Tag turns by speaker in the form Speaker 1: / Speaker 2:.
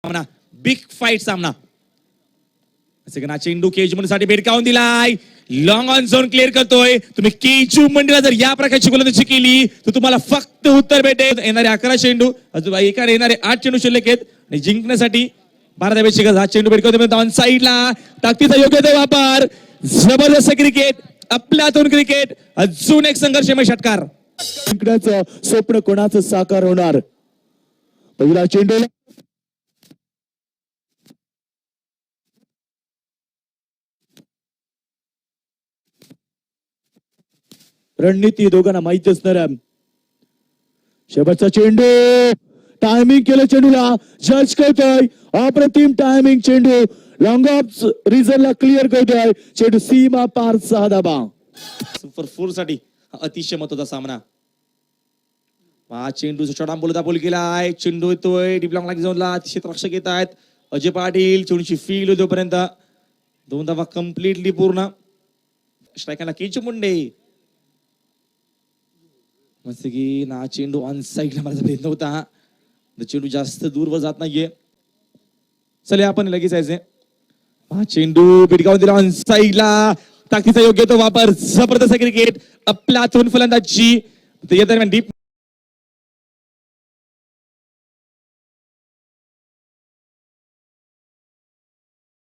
Speaker 1: सामना big fight सामना. Second चेंडू केज साठी भेटकावून दिलाय. लॉंग ऑन झोन क्लिअर करतोय. तुम्ही केजू मंडीला जर या प्रकारची गोलंदाजी केली तर तुम्हाला फक्त उत्तर भेटेल. येणारे 11 चेंडू एकाने येणारे 8 चेंडू शिल्लक आहेत आणि जिंकण्यासाठी भारतापेक्षा हा चेंडू भेटकावतो ऑन साईडला. ताकदीचा योग्य तो वापर. जबरदस्त क्रिकेट. आपल्यातून क्रिकेट. अजून एक संघर्षमय षटकार.
Speaker 2: जिंकण्याचं स्वप्न कोणाचं साकार होणार. पहिला चेंडू रणनीती दोघांना माहिती असणार. शेवटचा चेंडू टायमिंग केलं चेंडूला. जज करतोय अप्रतिम टायमिंग चेंडू. लॉंग ऑफ रिझनला क्लिअर करतोय. चेंडू सीमा पार 6 धाबा.
Speaker 1: सुपर 4 साठी अतिशय महत्वाचा सामना. हा चेंडू छोटा बोलता बोल केलाय. चेंडू येतोय डीप लॉंग झोनला. अतिशय रक्षक येत आहेत. अजय पाटील चेंडूची फील होतोपर्यंत 2 धावा कम्प्लिटली पूर्ण. स्ट्रायकरला केजू मुंडे मस्त की ना चेंडू ऑन साईडला मला भेट नव्हता. चेंडू जास्त दूरवर जात नाहीये. चले आपण लगेच यायचे. हा चेंडू बिडगावून दिला ऑन साईडला. ताकदीचा योग्य तो वापर. जबरदस्त क्रिकेट. आपल्यातून फलंदाजी या दरम्यान डीप